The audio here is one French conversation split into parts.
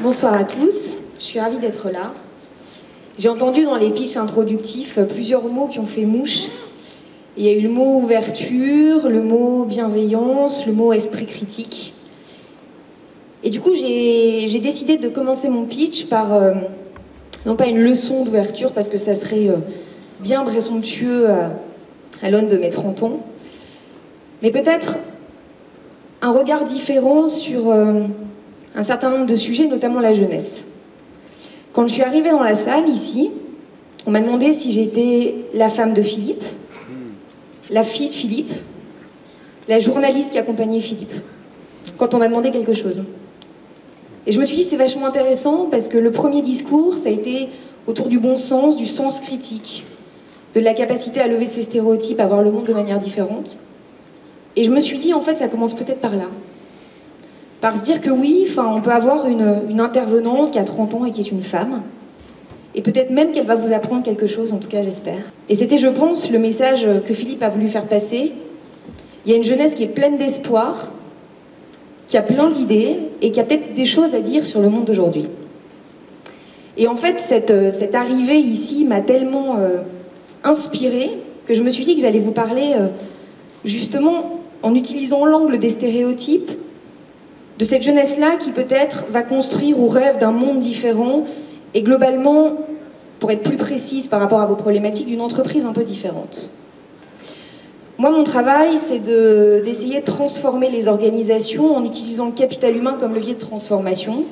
Bonsoir à tous, je suis ravie d'être là. J'ai entendu dans les pitchs introductifs plusieurs mots qui ont fait mouche. Il y a eu le mot ouverture, le mot bienveillance, le mot esprit critique. Et du coup, j'ai décidé de commencer mon pitch par, non pas une leçon d'ouverture, parce que ça serait bien présomptueux à l'aune de mes 30 ans, mais peut-être un regard différent sur un certain nombre de sujets, notamment la jeunesse. Quand je suis arrivée dans la salle, ici, on m'a demandé si j'étais la femme de Philippe, la fille de Philippe, la journaliste qui accompagnait Philippe, quand on m'a demandé quelque chose. Et je me suis dit, c'est vachement intéressant, parce que le premier discours, ça a été autour du bon sens, du sens critique, de la capacité à lever ses stéréotypes, à voir le monde de manière différente. Et je me suis dit, en fait, ça commence peut-être par là. Par se dire que oui, on peut avoir une intervenante qui a 30 ans et qui est une femme, et peut-être même qu'elle va vous apprendre quelque chose, en tout cas j'espère. Et c'était, je pense, le message que Philippe a voulu faire passer. Il y a une jeunesse qui est pleine d'espoir, qui a plein d'idées, et qui a peut-être des choses à dire sur le monde d'aujourd'hui. Et en fait, cette arrivée ici m'a tellement inspirée que je me suis dit que j'allais vous parler justement en utilisant l'angle des stéréotypes, de cette jeunesse-là qui peut-être va construire ou rêve d'un monde différent et globalement, pour être plus précise par rapport à vos problématiques, d'une entreprise un peu différente. Moi, mon travail, c'est d'essayer de transformer les organisations en utilisant le capital humain comme levier de transformation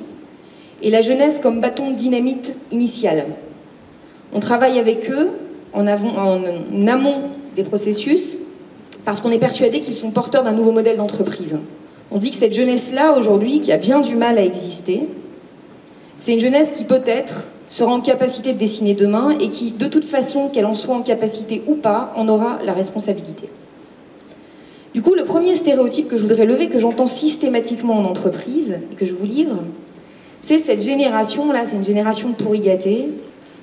et la jeunesse comme bâton de dynamite initial. On travaille avec eux en amont des processus parce qu'on est persuadé qu'ils sont porteurs d'un nouveau modèle d'entreprise. On dit que cette jeunesse-là, aujourd'hui, qui a bien du mal à exister, c'est une jeunesse qui, peut-être, sera en capacité de dessiner demain et qui, de toute façon, qu'elle en soit en capacité ou pas, en aura la responsabilité. Du coup, le premier stéréotype que je voudrais lever, que j'entends systématiquement en entreprise, et que je vous livre, c'est cette génération-là, c'est une génération de pourris gâtés.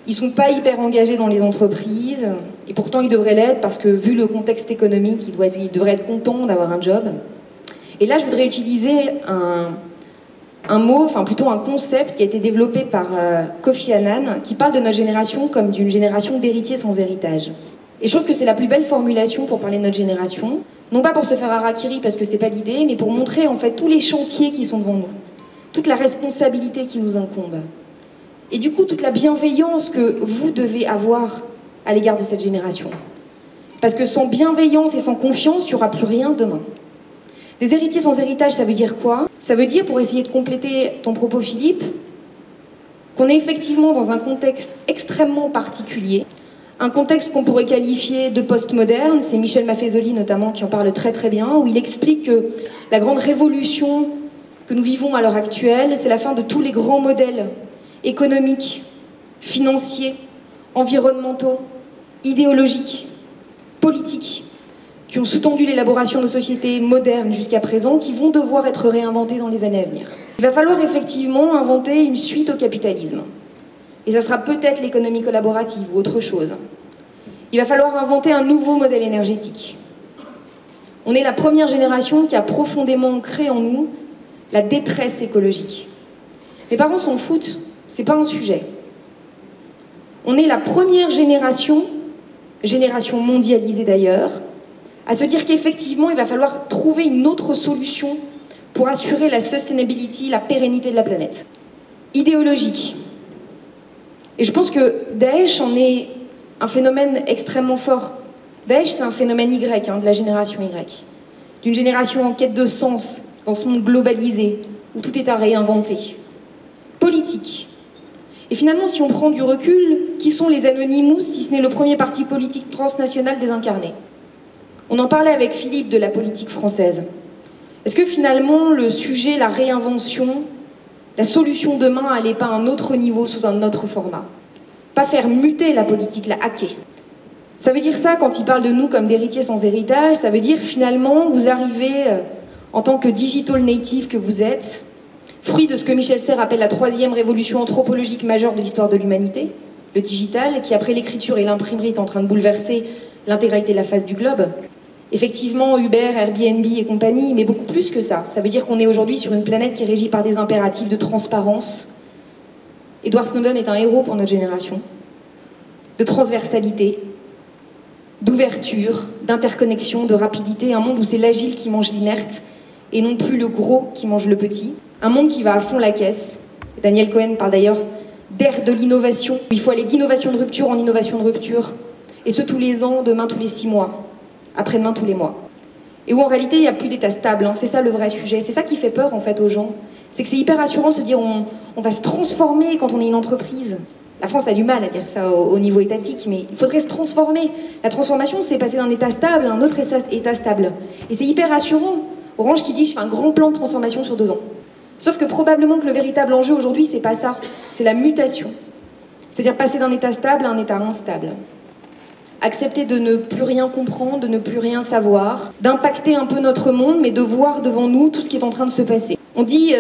Ils sont pas hyper engagés dans les entreprises, et pourtant ils devraient l'être, parce que, vu le contexte économique, ils devraient être contents d'avoir un job. Et là, je voudrais utiliser un mot, plutôt un concept qui a été développé par Kofi Annan, qui parle de notre génération comme d'une génération d'héritiers sans héritage. Et je trouve que c'est la plus belle formulation pour parler de notre génération, non pas pour se faire harakiri parce que c'est pas l'idée, mais pour montrer en fait tous les chantiers qui sont devant nous, toute la responsabilité qui nous incombe, et du coup toute la bienveillance que vous devez avoir à l'égard de cette génération. Parce que sans bienveillance et sans confiance, il n'y aura plus rien demain. Des héritiers sans héritage, ça veut dire quoi? Ça veut dire, pour essayer de compléter ton propos, Philippe, qu'on est effectivement dans un contexte extrêmement particulier, un contexte qu'on pourrait qualifier de postmoderne. C'est Michel Maffezoli notamment qui en parle très très bien, où il explique que la grande révolution que nous vivons à l'heure actuelle, c'est la fin de tous les grands modèles économiques, financiers, environnementaux, idéologiques, politiques, qui ont sous-tendu l'élaboration de sociétés modernes jusqu'à présent, qui vont devoir être réinventées dans les années à venir. Il va falloir effectivement inventer une suite au capitalisme. Et ça sera peut-être l'économie collaborative ou autre chose. Il va falloir inventer un nouveau modèle énergétique. On est la première génération qui a profondément ancré en nous la détresse écologique. Mes parents s'en foutent, c'est pas un sujet. On est la première génération mondialisée d'ailleurs, à se dire qu'effectivement, il va falloir trouver une autre solution pour assurer la sustainability, la pérennité de la planète. Idéologique. Et je pense que Daesh en est un phénomène extrêmement fort. Daesh, c'est un phénomène Y, de la génération Y. D'une génération en quête de sens, dans ce monde globalisé, où tout est à réinventer. Politique. Et finalement, si on prend du recul, qui sont les Anonymous, si ce n'est le premier parti politique transnational désincarné? On en parlait avec Philippe de la politique française. Est-ce que finalement, le sujet, la réinvention, la solution demain, elle n'est pas à un autre niveau, sous un autre format? Pas faire muter la politique, la hacker. Ça veut dire ça, quand il parle de nous comme d'héritiers sans héritage, ça veut dire finalement, vous arrivez, en tant que digital native que vous êtes, fruit de ce que Michel Serres appelle la troisième révolution anthropologique majeure de l'histoire de l'humanité, le digital, qui après l'écriture et l'imprimerie est en train de bouleverser l'intégralité de la face du globe. Effectivement, Uber, Airbnb et compagnie, mais beaucoup plus que ça. Ça veut dire qu'on est aujourd'hui sur une planète qui est régie par des impératifs de transparence, Edward Snowden est un héros pour notre génération, de transversalité, d'ouverture, d'interconnexion, de rapidité, un monde où c'est l'agile qui mange l'inerte et non plus le gros qui mange le petit, un monde qui va à fond la caisse. Daniel Cohen parle d'ailleurs d'ère de l'innovation, il faut aller d'innovation de rupture en innovation de rupture, et ce tous les ans, demain tous les 6 mois, après-demain tous les mois. Et où en réalité il n'y a plus d'état stable, hein. C'est ça le vrai sujet, c'est ça qui fait peur en fait aux gens. C'est que c'est hyper rassurant de se dire on va se transformer quand on est une entreprise. La France a du mal à dire ça au niveau étatique, mais il faudrait se transformer. La transformation, c'est passer d'un état stable à un autre état stable. Et c'est hyper rassurant. Orange qui dit je fais un grand plan de transformation sur 2 ans. Sauf que probablement que le véritable enjeu aujourd'hui, c'est pas ça, c'est la mutation. C'est-à-dire passer d'un état stable à un état instable. Accepter de ne plus rien comprendre, de ne plus rien savoir, d'impacter un peu notre monde, mais de voir devant nous tout ce qui est en train de se passer. On dit,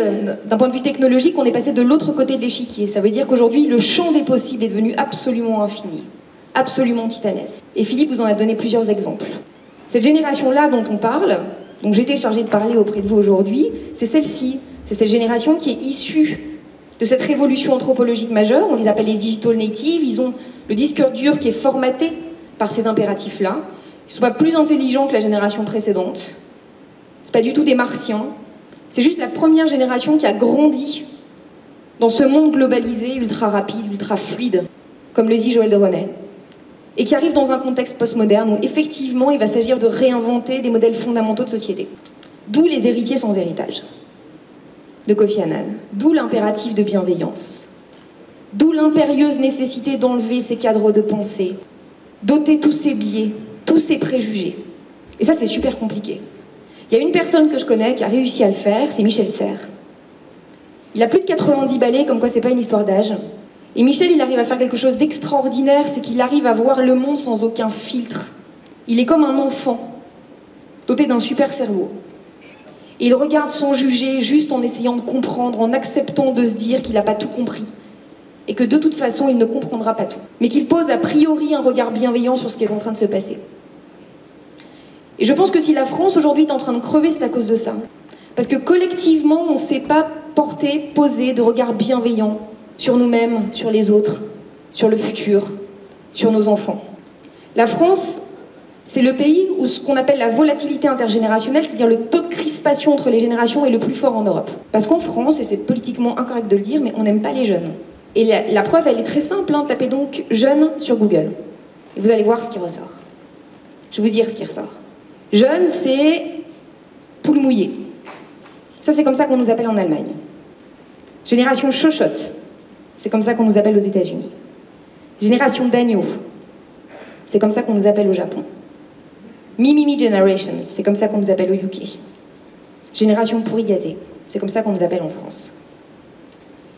d'un point de vue technologique, qu'on est passé de l'autre côté de l'échiquier. Ça veut dire qu'aujourd'hui, le champ des possibles est devenu absolument infini, absolument titanesque. Et Philippe vous en a donné plusieurs exemples. Cette génération-là dont on parle, dont j'étais chargée de parler auprès de vous aujourd'hui, c'est celle-ci. C'est cette génération qui est issue de cette révolution anthropologique majeure. On les appelle les digital natives. Ils ont le disque dur qui est formaté par ces impératifs-là. Ils ne sont pas plus intelligents que la génération précédente. C'est pas du tout des martiens. C'est juste la première génération qui a grandi dans ce monde globalisé, ultra rapide, ultra fluide, comme le dit Joël de René, et qui arrive dans un contexte postmoderne où effectivement il va s'agir de réinventer des modèles fondamentaux de société. D'où les héritiers sans héritage de Kofi Annan, d'où l'impératif de bienveillance, d'où l'impérieuse nécessité d'enlever ces cadres de pensée, d'ôter tous ces biais, tous ces préjugés. Et ça, c'est super compliqué. Il y a une personne que je connais qui a réussi à le faire, c'est Michel Serres. Il a plus de 90 balais, comme quoi c'est pas une histoire d'âge. Et Michel, il arrive à faire quelque chose d'extraordinaire, c'est qu'il arrive à voir le monde sans aucun filtre. Il est comme un enfant, doté d'un super cerveau. Et il regarde sans juger, juste en essayant de comprendre, en acceptant de se dire qu'il n'a pas tout compris. Et que de toute façon, il ne comprendra pas tout. Mais qu'il pose a priori un regard bienveillant sur ce qui est en train de se passer. Et je pense que si la France aujourd'hui est en train de crever, c'est à cause de ça. Parce que collectivement, on ne s'est pas porté, posé de regard bienveillant sur nous-mêmes, sur les autres, sur le futur, sur nos enfants. La France, c'est le pays où ce qu'on appelle la volatilité intergénérationnelle, c'est-à-dire le taux de crispation entre les générations, est le plus fort en Europe. Parce qu'en France, et c'est politiquement incorrect de le dire, mais on n'aime pas les jeunes. Et la preuve, elle est très simple, hein. Tapez donc jeunes sur Google. Et vous allez voir ce qui ressort. Je vais vous dire ce qui ressort. Jeune, c'est poule mouillée. Ça, c'est comme ça qu'on nous appelle en Allemagne. Génération chochotte, c'est comme ça qu'on nous appelle aux États-Unis. Génération d'agneaux, c'est comme ça qu'on nous appelle au Japon. Mimimi Generation, c'est comme ça qu'on nous appelle au UK. Génération pourri gâtée, c'est comme ça qu'on nous appelle en France.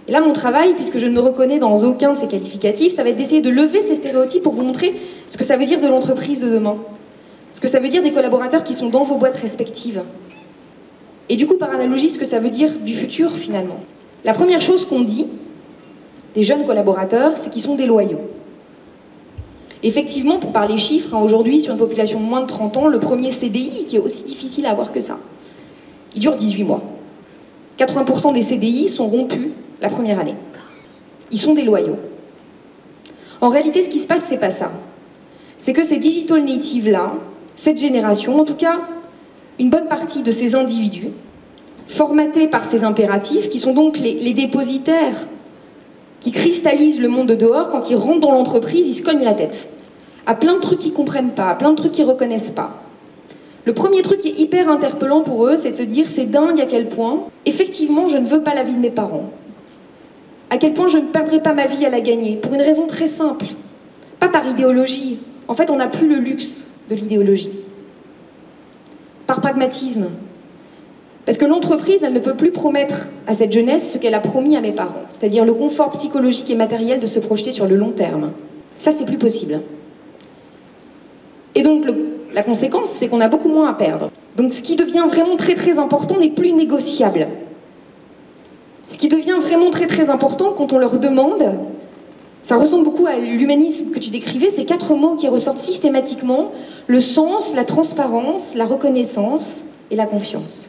Et là, mon travail, puisque je ne me reconnais dans aucun de ces qualificatifs, ça va être d'essayer de lever ces stéréotypes pour vous montrer ce que ça veut dire de l'entreprise de demain. Ce que ça veut dire des collaborateurs qui sont dans vos boîtes respectives. Et du coup, par analogie, ce que ça veut dire du futur, finalement. La première chose qu'on dit des jeunes collaborateurs, c'est qu'ils sont déloyaux. Effectivement, pour parler chiffres, hein, aujourd'hui, sur une population de moins de 30 ans, le premier CDI, qui est aussi difficile à avoir que ça, il dure 18 mois. 80% des CDI sont rompus la première année. Ils sont déloyaux. En réalité, ce qui se passe, c'est pas ça. C'est que ces digital natives-là, cette génération, en tout cas, une bonne partie de ces individus, formatés par ces impératifs, qui sont donc les dépositaires qui cristallisent le monde de dehors, quand ils rentrent dans l'entreprise, ils se cognent la tête. À plein de trucs qu'ils ne comprennent pas, à plein de trucs qu'ils ne reconnaissent pas. Le premier truc qui est hyper interpellant pour eux, c'est de se dire, c'est dingue à quel point, effectivement, je ne veux pas la vie de mes parents. À quel point je ne perdrai pas ma vie à la gagner, pour une raison très simple. Pas par idéologie. En fait, on n'a plus le luxe de l'idéologie. Par pragmatisme. Parce que l'entreprise, elle ne peut plus promettre à cette jeunesse ce qu'elle a promis à mes parents, c'est-à-dire le confort psychologique et matériel de se projeter sur le long terme. Ça, c'est plus possible. Et donc, la conséquence, c'est qu'on a beaucoup moins à perdre. Donc, ce qui devient vraiment très très important n'est plus négociable. Ce qui devient vraiment très très important quand on leur demande, ça ressemble beaucoup à l'humanisme que tu décrivais, ces 4 mots qui ressortent systématiquement: le sens, la transparence, la reconnaissance et la confiance.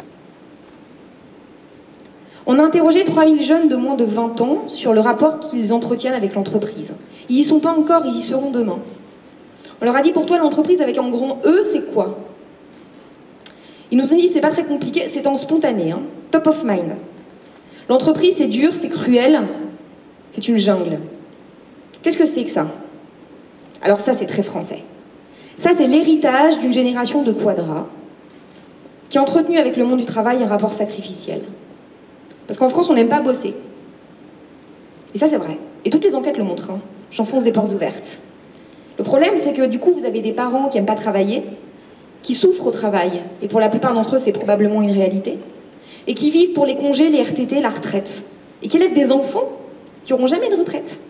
On a interrogé 3000 jeunes de moins de 20 ans sur le rapport qu'ils entretiennent avec l'entreprise. Ils y sont pas encore, ils y seront demain. On leur a dit, pour toi, l'entreprise avec un grand E, c'est quoi? Ils nous ont dit, c'est pas très compliqué, c'est en spontané, hein, top of mind. L'entreprise, c'est dur, c'est cruel, c'est une jungle. Qu'est-ce que c'est que ça? Alors ça, c'est très français. Ça, c'est l'héritage d'une génération de quadras qui a entretenu avec le monde du travail un rapport sacrificiel. Parce qu'en France, on n'aime pas bosser. Et ça, c'est vrai. Et toutes les enquêtes le montrent. Hein. J'enfonce des portes ouvertes. Le problème, c'est que du coup, vous avez des parents qui n'aiment pas travailler, qui souffrent au travail, et pour la plupart d'entre eux, c'est probablement une réalité, et qui vivent pour les congés, les RTT, la retraite, et qui élèvent des enfants qui n'auront jamais de retraite,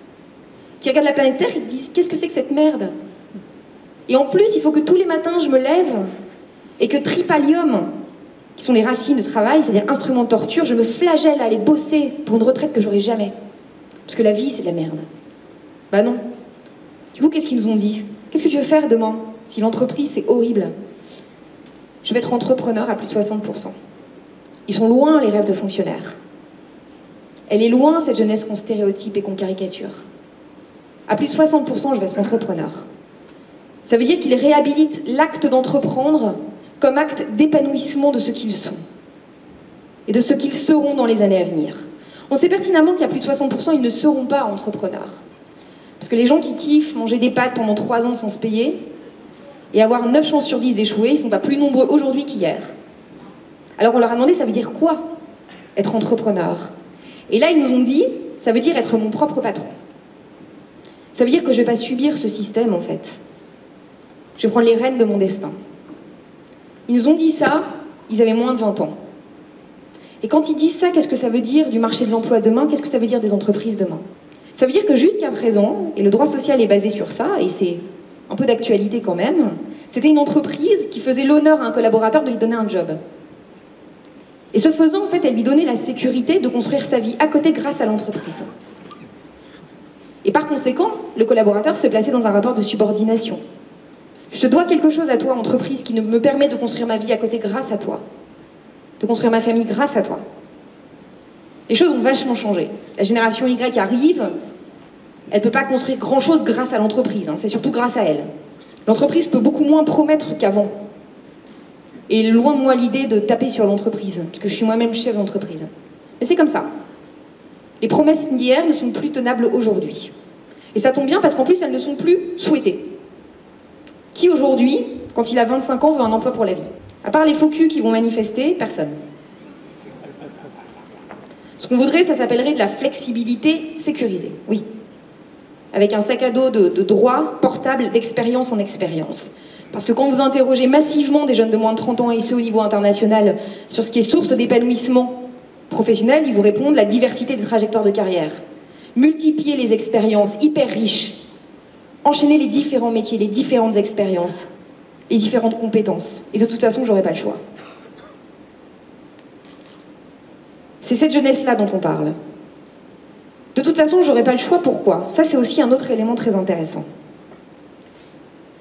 qui regardent la planète Terre et qui disent « Qu'est-ce que c'est que cette merde ?» Et en plus, il faut que tous les matins, je me lève, et que tripalium, qui sont les racines de travail, c'est-à-dire instruments de torture, je me flagelle à aller bosser pour une retraite que j'aurai jamais. Parce que la vie, c'est de la merde. Bah non. Du coup, qu'est-ce qu'ils nous ont dit? Qu'est-ce que tu veux faire demain? Si l'entreprise, c'est horrible. Je vais être entrepreneur à plus de 60%. Ils sont loin, les rêves de fonctionnaires. Elle est loin, cette jeunesse qu'on stéréotype et qu'on caricature. À plus de 60%, je vais être entrepreneur. Ça veut dire qu'ils réhabilitent l'acte d'entreprendre comme acte d'épanouissement de ce qu'ils sont et de ce qu'ils seront dans les années à venir. On sait pertinemment qu'à plus de 60%, ils ne seront pas entrepreneurs. Parce que les gens qui kiffent manger des pâtes pendant 3 ans sans se payer et avoir 9 chances sur 10 d'échouer, ils ne sont pas plus nombreux aujourd'hui qu'hier. Alors on leur a demandé, ça veut dire quoi, être entrepreneur? Et là, ils nous ont dit, ça veut dire être mon propre patron. Ça veut dire que je ne vais pas subir ce système, en fait. Je vais prendre les rênes de mon destin. Ils nous ont dit ça, ils avaient moins de 20 ans. Et quand ils disent ça, qu'est-ce que ça veut dire du marché de l'emploi demain? Qu'est-ce que ça veut dire des entreprises demain? Ça veut dire que jusqu'à présent, et le droit social est basé sur ça, et c'est un peu d'actualité quand même, c'était une entreprise qui faisait l'honneur à un collaborateur de lui donner un job. Et ce faisant, en fait, elle lui donnait la sécurité de construire sa vie à côté grâce à l'entreprise. Et par conséquent, le collaborateur se plaçait dans un rapport de subordination. Je te dois quelque chose à toi, entreprise, qui me permet de construire ma vie à côté grâce à toi. De construire ma famille grâce à toi. Les choses ont vachement changé. La génération Y arrive, elle ne peut pas construire grand-chose grâce à l'entreprise, hein, c'est surtout grâce à elle. L'entreprise peut beaucoup moins promettre qu'avant. Et loin de moi l'idée de taper sur l'entreprise, parce que je suis moi-même chef d'entreprise. Mais c'est comme ça. Les promesses d'hier ne sont plus tenables aujourd'hui. Et ça tombe bien parce qu'en plus, elles ne sont plus souhaitées. Qui aujourd'hui, quand il a 25 ans, veut un emploi pour la vie? À part les faux culs qui vont manifester, personne. Ce qu'on voudrait, ça s'appellerait de la flexibilité sécurisée, oui. Avec un sac à dos de droit portable d'expérience en expérience. Parce que quand vous interrogez massivement des jeunes de moins de 30 ans et ceux au niveau international sur ce qui est source d'épanouissement professionnel, ils vous répondent la diversité des trajectoires de carrière. Multiplier les expériences hyper riches. Enchaîner les différents métiers, les différentes expériences, les différentes compétences. Et de toute façon, j'aurais pas le choix. C'est cette jeunesse-là dont on parle. De toute façon, j'aurais pas le choix, pourquoi? Ça, c'est aussi un autre élément très intéressant.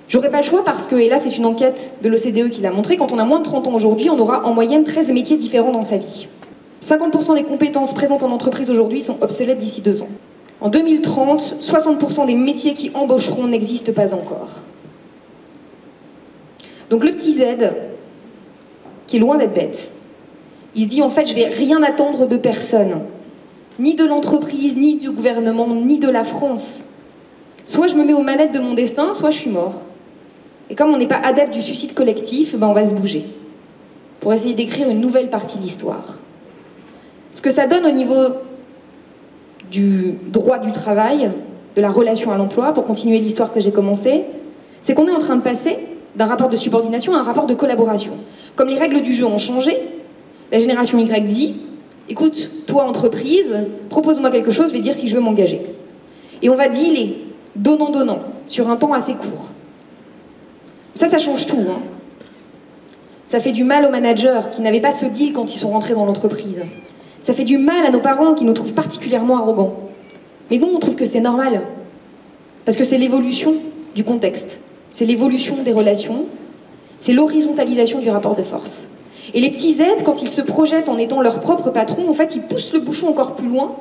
J'aurais pas le choix parce que, et là c'est une enquête de l'OCDE qui l'a montré, quand on a moins de 30 ans aujourd'hui, on aura en moyenne 13 métiers différents dans sa vie. 50% des compétences présentes en entreprise aujourd'hui sont obsolètes d'ici 2 ans. En 2030, 60% des métiers qui embaucheront n'existent pas encore. Donc le petit Z, qui est loin d'être bête, il se dit en fait je vais rien attendre de personne, ni de l'entreprise, ni du gouvernement, ni de la France. Soit je me mets aux manettes de mon destin, soit je suis mort. Et comme on n'est pas adepte du suicide collectif, ben on va se bouger pour essayer d'écrire une nouvelle partie de l'histoire. Ce que ça donne au niveau du droit du travail, de la relation à l'emploi, pour continuer l'histoire que j'ai commencée, c'est qu'on est en train de passer d'un rapport de subordination à un rapport de collaboration. Comme les règles du jeu ont changé, la génération Y dit « Écoute, toi entreprise, propose-moi quelque chose, je vais dire si je veux m'engager. » Et on va dealer, donnant-donnant, sur un temps assez court. Ça change tout. Hein. Ça fait du mal aux managers qui n'avaient pas ce deal quand ils sont rentrés dans l'entreprise. Ça fait du mal à nos parents qui nous trouvent particulièrement arrogants. Mais nous, on trouve que c'est normal. Parce que c'est l'évolution du contexte. C'est l'évolution des relations. C'est l'horizontalisation du rapport de force. Et les petits Z, quand ils se projettent en étant leur propre patron, en fait, ils poussent le bouchon encore plus loin.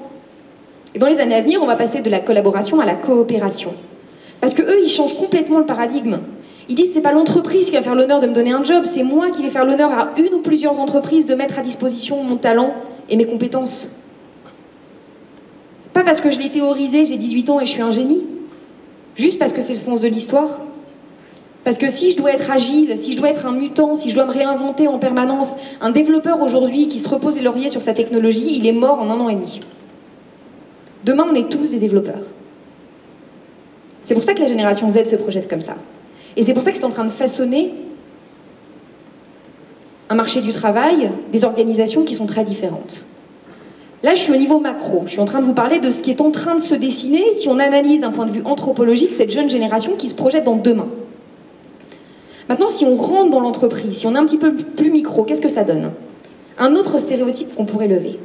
Et dans les années à venir, on va passer de la collaboration à la coopération. Parce que eux, ils changent complètement le paradigme. Ils disent, c'est pas l'entreprise qui va faire l'honneur de me donner un job, c'est moi qui vais faire l'honneur à une ou plusieurs entreprises de mettre à disposition mon talent et mes compétences. Pas parce que je l'ai théorisé, j'ai 18 ans et je suis un génie. Juste parce que c'est le sens de l'histoire. Parce que si je dois être agile, si je dois être un mutant, si je dois me réinventer en permanence, un développeur aujourd'hui qui se repose les lauriers sur sa technologie, il est mort en 1 an et demi. Demain, on est tous des développeurs. C'est pour ça que la génération Z se projette comme ça. Et c'est pour ça que c'est en train de façonner un marché du travail, des organisations qui sont très différentes. Là, je suis au niveau macro. Je suis en train de vous parler de ce qui est en train de se dessiner si on analyse d'un point de vue anthropologique cette jeune génération qui se projette dans demain. Maintenant, si on rentre dans l'entreprise, si on est un petit peu plus micro, qu'est-ce que ça donne? Un autre stéréotype qu'on pourrait lever.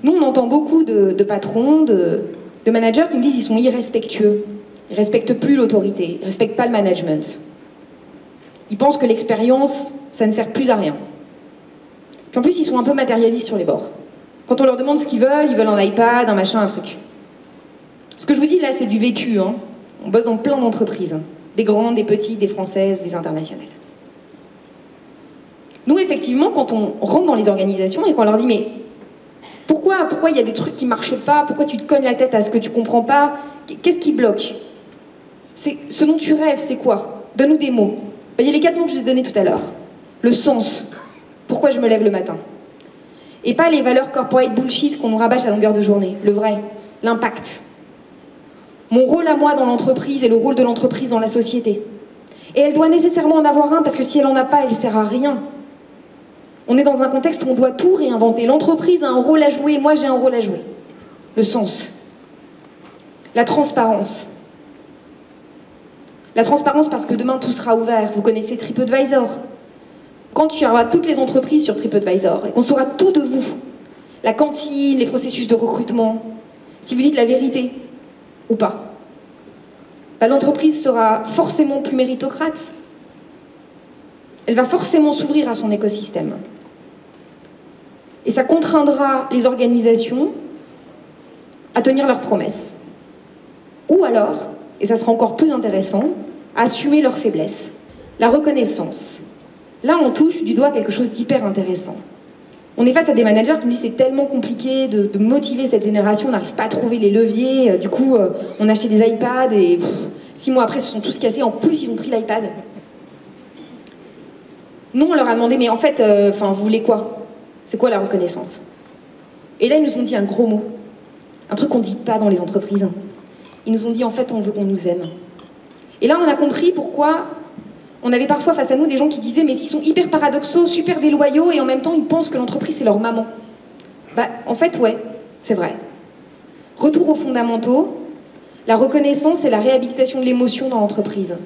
Nous, on entend beaucoup de patrons, de managers qui me disent qu'ils sont irrespectueux. Ils ne respectent plus l'autorité, ils ne respectent pas le management. Ils pensent que l'expérience, ça ne sert plus à rien. Puis en plus, ils sont un peu matérialistes sur les bords. Quand on leur demande ce qu'ils veulent un iPad, un machin, un truc. Ce que je vous dis là, c'est du vécu. Hein. On bosse dans plein d'entreprises. Des grandes, des petites, des françaises, des internationales. Nous, effectivement, quand on rentre dans les organisations et qu'on leur dit « mais pourquoi il y a des trucs qui ne marchent pas? Pourquoi tu te cognes la tête à ce que tu ne comprends pas? Qu'est-ce qui bloque? Ce dont tu rêves, c'est quoi? Donne-nous des mots. » Il y a les 4 mots que je vous ai donnés tout à l'heure. Le sens. Pourquoi je me lève le matin? Et pas les valeurs corporate bullshit qu'on nous rabâche à longueur de journée. Le vrai. L'impact. Mon rôle à moi dans l'entreprise et le rôle de l'entreprise dans la société. Et elle doit nécessairement en avoir un, parce que si elle n'en a pas, elle ne sert à rien. On est dans un contexte où on doit tout réinventer. L'entreprise a un rôle à jouer, moi j'ai un rôle à jouer. Le sens. La transparence. La transparence parce que demain tout sera ouvert. Vous connaissez TripAdvisor. Quand il y aura toutes les entreprises sur TripAdvisor et qu'on saura tout de vous, la cantine, les processus de recrutement, si vous dites la vérité ou pas, bah, l'entreprise sera forcément plus méritocrate. Elle va forcément s'ouvrir à son écosystème. Et ça contraindra les organisations à tenir leurs promesses. Ou alors, et ça sera encore plus intéressant, à assumer leurs faiblesses. La reconnaissance. Là, on touche du doigt quelque chose d'hyper intéressant. On est face à des managers qui me disent c'est tellement compliqué de motiver cette génération, on n'arrive pas à trouver les leviers, du coup, on a acheté des iPads et 6 mois après, ils se sont tous cassés, en plus, ils ont pris l'iPad. Nous, on leur a demandé, mais en fait, vous voulez quoi? C'est quoi la reconnaissance? Et là, ils nous ont dit un gros mot. Un truc qu'on ne dit pas dans les entreprises. Ils nous ont dit, en fait, on veut qu'on nous aime. Et là, on a compris pourquoi on avait parfois face à nous des gens qui disaient, mais ils sont hyper paradoxaux, super déloyaux, et en même temps, ils pensent que l'entreprise, c'est leur maman. Bah, en fait, ouais, c'est vrai. Retour aux fondamentaux, la reconnaissance et la réhabilitation de l'émotion dans l'entreprise.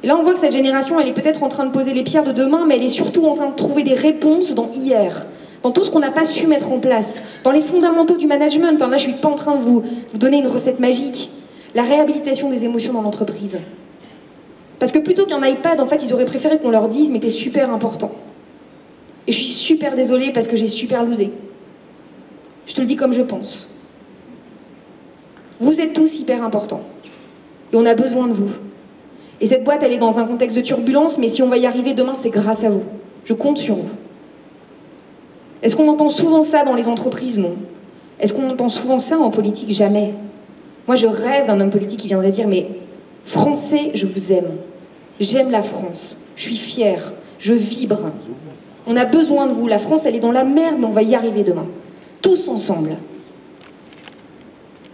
Et là, on voit que cette génération, elle est peut-être en train de poser les pierres de demain, mais elle est surtout en train de trouver des réponses dans hier, dans tout ce qu'on n'a pas su mettre en place, dans les fondamentaux du management. Là, je ne suis pas en train de vous donner une recette magique. La réhabilitation des émotions dans l'entreprise. Parce que plutôt qu'un iPad, en fait, ils auraient préféré qu'on leur dise « mais t'es super important ». Et je suis super désolée parce que j'ai super losé. Je te le dis comme je pense. Vous êtes tous hyper importants. Et on a besoin de vous. Et cette boîte, elle est dans un contexte de turbulence, mais si on va y arriver demain, c'est grâce à vous. Je compte sur vous. Est-ce qu'on entend souvent ça dans les entreprises? Non. Est-ce qu'on entend souvent ça en politique? Jamais. Moi, je rêve d'un homme politique qui viendrait dire « mais Français, je vous aime. J'aime la France. Je suis fière. Je vibre. On a besoin de vous. La France, elle est dans la merde, mais on va y arriver demain. Tous ensemble. »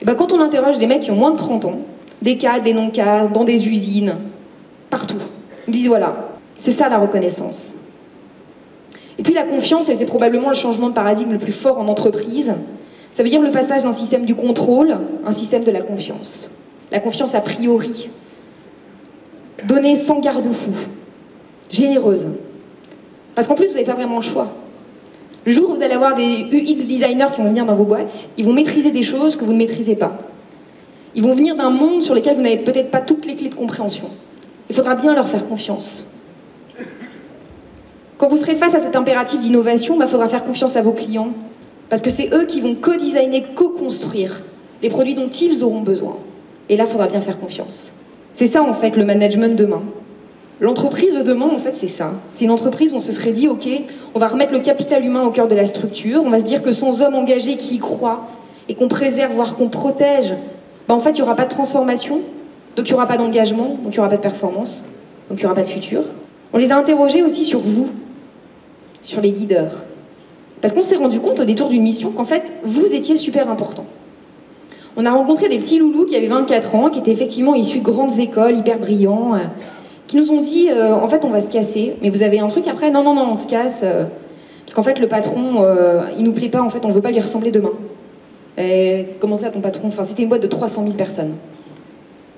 Et ben, quand on interroge des mecs qui ont moins de 30 ans, des cadres, des non-cadres, dans des usines, partout, ils disent voilà, c'est ça la reconnaissance. Et puis la confiance, et c'est probablement le changement de paradigme le plus fort en entreprise, ça veut dire le passage d'un système du contrôle à un système de la confiance. La confiance a priori. Donnée sans garde-fou. Généreuse. Parce qu'en plus, vous n'avez pas vraiment le choix. Le jour où vous allez avoir des UX designers qui vont venir dans vos boîtes, ils vont maîtriser des choses que vous ne maîtrisez pas. Ils vont venir d'un monde sur lequel vous n'avez peut-être pas toutes les clés de compréhension. Il faudra bien leur faire confiance. Quand vous serez face à cet impératif d'innovation, il faudra faire confiance à vos clients, parce que c'est eux qui vont co-designer, co-construire les produits dont ils auront besoin. Et là, il faudra bien faire confiance. C'est ça, en fait, le management demain. L'entreprise de demain, en fait, c'est ça. C'est une entreprise où on se serait dit, ok, on va remettre le capital humain au cœur de la structure, on va se dire que sans hommes engagés qui y croient, et qu'on préserve, voire qu'on protège, en fait, il n'y aura pas de transformation, donc il n'y aura pas d'engagement, donc il n'y aura pas de performance, donc il n'y aura pas de futur. On les a interrogés aussi sur vous, sur les leaders. Parce qu'on s'est rendu compte au détour d'une mission qu'en fait, vous étiez super important. On a rencontré des petits loulous qui avaient 24 ans, qui étaient effectivement issus de grandes écoles, hyper brillants, qui nous ont dit, en fait, on va se casser, mais vous avez un truc après? Non, non, non, on se casse, parce qu'en fait, le patron, il nous plaît pas, en fait, on veut pas lui ressembler demain. Et comment ça, ton patron? Enfin, c'était une boîte de 300 000 personnes.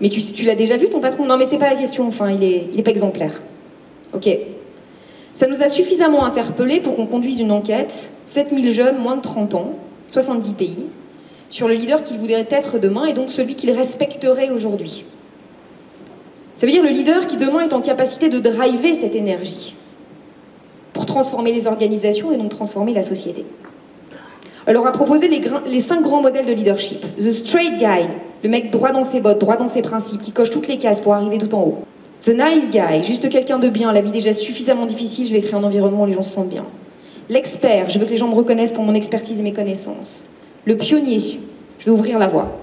Mais tu l'as déjà vu, ton patron? Non, mais c'est pas la question, enfin, il est pas exemplaire. Ok. Ça nous a suffisamment interpellés pour qu'on conduise une enquête, 7000 jeunes, moins de 30 ans, 70 pays, sur le leader qu'il voudrait être demain et donc celui qu'il respecterait aujourd'hui. Ça veut dire le leader qui demain est en capacité de driver cette énergie pour transformer les organisations et donc transformer la société. Elle leur a proposé les 5 grands modèles de leadership. The straight guy, le mec droit dans ses bottes, droit dans ses principes, qui coche toutes les cases pour arriver tout en haut. The nice guy, juste quelqu'un de bien, la vie déjà suffisamment difficile, je vais créer un environnement où les gens se sentent bien. L'expert, je veux que les gens me reconnaissent pour mon expertise et mes connaissances. Le pionnier, je vais ouvrir la voie.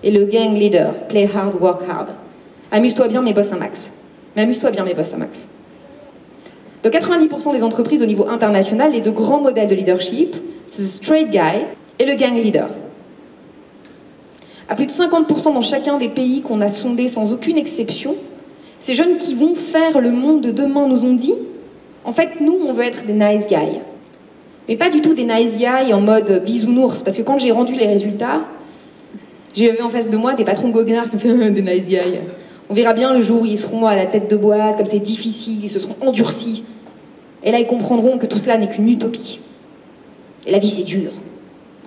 Et le gang leader, play hard, work hard. Amuse-toi bien, mais bosse un max. Mais amuse-toi bien, mais bosse un max. Dans 90% des entreprises au niveau international, les 2 grands modèles de leadership, c'est the straight guy et le gang leader. À plus de 50% dans chacun des pays qu'on a sondés sans aucune exception, ces jeunes qui vont faire le monde de demain nous ont dit, en fait, nous, on veut être des nice guys. Mais pas du tout des nice guys en mode bisounours, parce que quand j'ai rendu les résultats, j'ai eu en face de moi des patrons goguenards qui me font des nice guys. On verra bien le jour où ils seront à la tête de boîte, comme c'est difficile, ils se seront endurcis. Et là, ils comprendront que tout cela n'est qu'une utopie. Et la vie, c'est dur.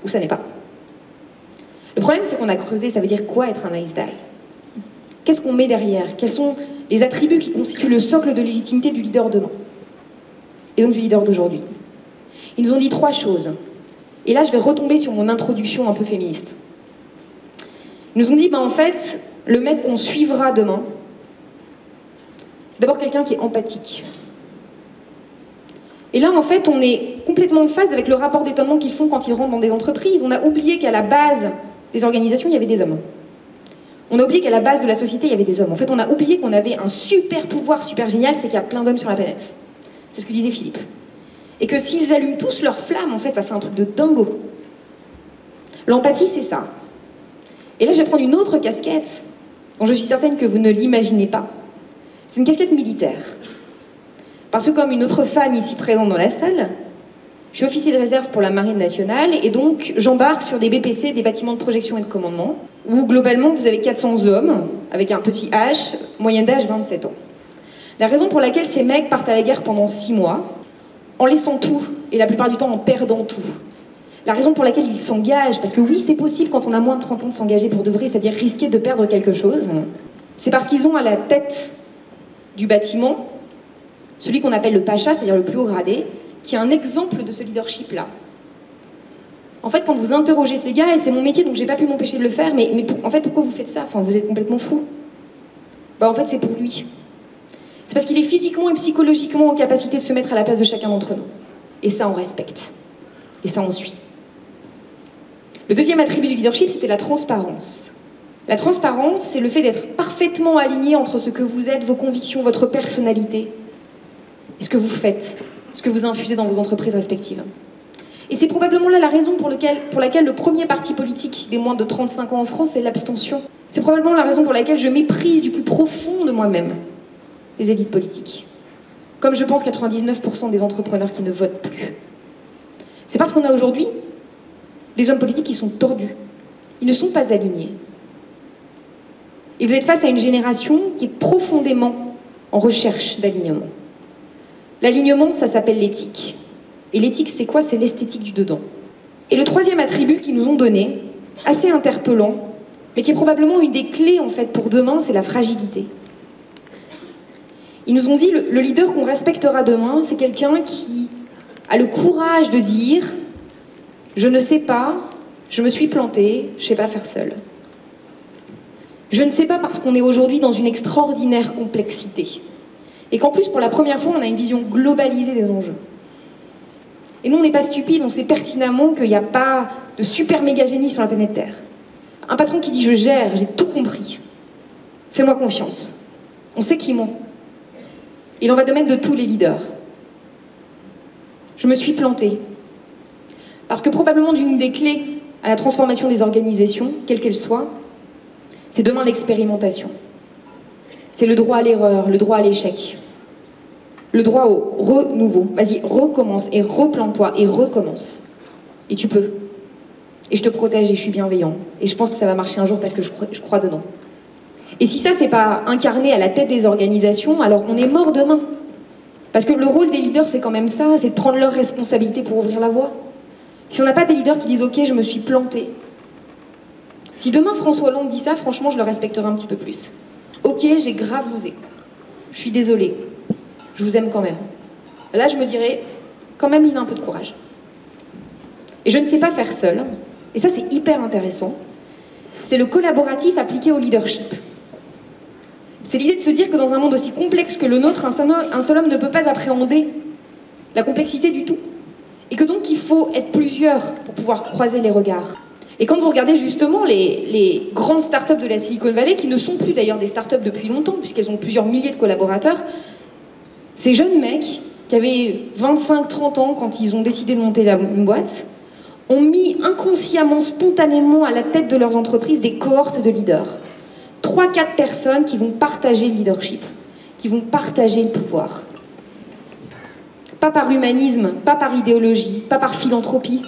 Ou ça n'est pas. Le problème, c'est qu'on a creusé, ça veut dire quoi être un nice guy? Qu'est-ce qu'on met derrière? Quels sont les attributs qui constituent le socle de légitimité du leader demain? Et donc du leader d'aujourd'hui. Ils nous ont dit 3 choses. Et là, je vais retomber sur mon introduction un peu féministe. Ils nous ont dit, en fait, le mec qu'on suivra demain, c'est d'abord quelqu'un qui est empathique. Et là, en fait, on est complètement en phase avec le rapport d'étonnement qu'ils font quand ils rentrent dans des entreprises. On a oublié qu'à la base des organisations, il y avait des hommes. On a oublié qu'à la base de la société, il y avait des hommes. En fait, on a oublié qu'on avait un super pouvoir super génial, c'est qu'il y a plein d'hommes sur la planète. C'est ce que disait Philippe. Et que s'ils allument tous leur flamme, en fait, ça fait un truc de dingo. L'empathie, c'est ça. Et là, je vais prendre une autre casquette, dont je suis certaine que vous ne l'imaginez pas. C'est une casquette militaire. Parce que comme une autre femme ici présente dans la salle, je suis officier de réserve pour la Marine nationale, et donc j'embarque sur des BPC, des bâtiments de projection et de commandement, où globalement vous avez 400 hommes, avec un petit H, moyenne d'âge 27 ans. La raison pour laquelle ces mecs partent à la guerre pendant 6 mois, en laissant tout, et la plupart du temps en perdant tout. La raison pour laquelle ils s'engagent, parce que oui, c'est possible quand on a moins de 30 ans de s'engager pour de vrai, c'est-à-dire risquer de perdre quelque chose, c'est parce qu'ils ont à la tête du bâtiment celui qu'on appelle le pacha, c'est-à-dire le plus haut gradé, qui est un exemple de ce leadership-là. En fait, quand vous interrogez ces gars, et c'est mon métier, donc j'ai pas pu m'empêcher de le faire, mais en fait, pourquoi vous faites ça? Enfin, vous êtes complètement fou. En fait, c'est pour lui. C'est parce qu'il est physiquement et psychologiquement en capacité de se mettre à la place de chacun d'entre nous. Et ça, on respecte. Et ça, on suit. Le deuxième attribut du leadership, c'était la transparence. La transparence, c'est le fait d'être parfaitement aligné entre ce que vous êtes, vos convictions, votre personnalité, et ce que vous faites, ce que vous infusez dans vos entreprises respectives. Et c'est probablement là la raison pour laquelle le premier parti politique des moins de 35 ans en France, c'est l'abstention. C'est probablement la raison pour laquelle je méprise du plus profond de moi-même les élites politiques. Comme je pense 99% des entrepreneurs qui ne votent plus. C'est parce qu'on a aujourd'hui des hommes politiques qui sont tordus. Ils ne sont pas alignés. Et vous êtes face à une génération qui est profondément en recherche d'alignement. L'alignement, ça s'appelle l'éthique. Et l'éthique, c'est quoi? C'est l'esthétique du dedans. Et le troisième attribut qu'ils nous ont donné, assez interpellant, mais qui est probablement une des clés en fait pour demain, c'est la fragilité. Ils nous ont dit le leader qu'on respectera demain, c'est quelqu'un qui a le courage de dire « Je ne sais pas, je me suis planté, je ne sais pas faire seul ». Je ne sais pas parce qu'on est aujourd'hui dans une extraordinaire complexité. Et qu'en plus, pour la première fois, on a une vision globalisée des enjeux. Et nous, on n'est pas stupides, on sait pertinemment qu'il n'y a pas de super méga génie sur la planète Terre. Un patron qui dit « je gère, j'ai tout compris, fais-moi confiance ». On sait qu'il ment. Il en va de même de tous les leaders. Je me suis plantée. Parce que probablement d'une des clés à la transformation des organisations, quelle qu'elle soit, c'est demain l'expérimentation. C'est le droit à l'erreur, le droit à l'échec. Le droit au renouveau. Vas-y, recommence et replante-toi et recommence. Et tu peux. Et je te protège et je suis bienveillant. Et je pense que ça va marcher un jour parce que je crois dedans. Et si ça, c'est pas incarné à la tête des organisations, alors on est mort demain. Parce que le rôle des leaders, c'est quand même ça, c'est de prendre leurs responsabilités pour ouvrir la voie. Si on n'a pas des leaders qui disent « Ok, je me suis planté », si demain François Hollande dit ça, franchement, je le respecterai un petit peu plus. Ok, j'ai grave osé. Je suis désolée. Je vous aime quand même. Là, je me dirais, quand même, il a un peu de courage. Et je ne sais pas faire seul. Et ça, c'est hyper intéressant. C'est le collaboratif appliqué au leadership. C'est l'idée de se dire que dans un monde aussi complexe que le nôtre, un seul homme ne peut pas appréhender la complexité du tout. Et que donc, il faut être plusieurs pour pouvoir croiser les regards. Et quand vous regardez justement les grandes startups de la Silicon Valley, qui ne sont plus d'ailleurs des startups depuis longtemps, puisqu'elles ont plusieurs milliers de collaborateurs, ces jeunes mecs qui avaient 25-30 ans quand ils ont décidé de monter une boîte, ont mis inconsciemment, spontanément à la tête de leurs entreprises des cohortes de leaders. 3-4 personnes qui vont partager le leadership, qui vont partager le pouvoir. Pas par humanisme, pas par idéologie, pas par philanthropie,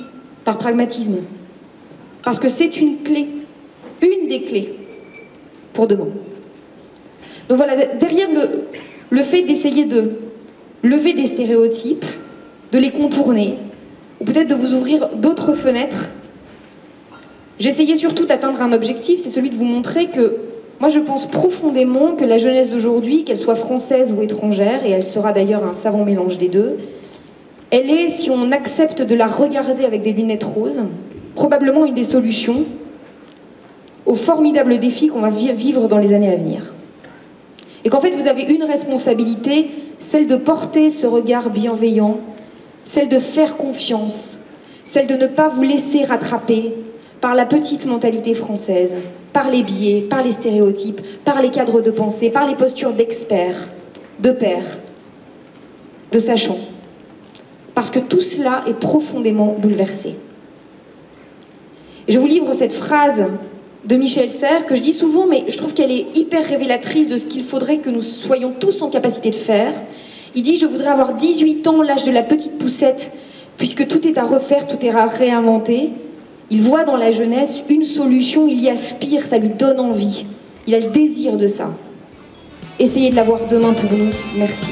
par pragmatisme. Parce que c'est une clé, une des clés pour demain. Donc voilà, derrière le fait d'essayer de lever des stéréotypes, de les contourner, ou peut-être de vous ouvrir d'autres fenêtres, j'essayais surtout d'atteindre un objectif, c'est celui de vous montrer que moi je pense profondément que la jeunesse d'aujourd'hui, qu'elle soit française ou étrangère, et elle sera d'ailleurs un savant mélange des deux, elle est, si on accepte de la regarder avec des lunettes roses, probablement une des solutions aux formidables défis qu'on va vivre dans les années à venir. Et qu'en fait, vous avez une responsabilité, celle de porter ce regard bienveillant, celle de faire confiance, celle de ne pas vous laisser rattraper par la petite mentalité française, par les biais, par les stéréotypes, par les cadres de pensée, par les postures d'experts, de pairs, de sachants. Parce que tout cela est profondément bouleversé. Et je vous livre cette phrase de Michel Serres que je dis souvent, mais je trouve qu'elle est hyper révélatrice de ce qu'il faudrait que nous soyons tous en capacité de faire. Il dit « Je voudrais avoir 18 ans, l'âge de la petite poussette, puisque tout est à refaire, tout est à réinventer. » Il voit dans la jeunesse une solution, il y aspire, ça lui donne envie. Il a le désir de ça. Essayez de l'avoir demain pour nous. Merci.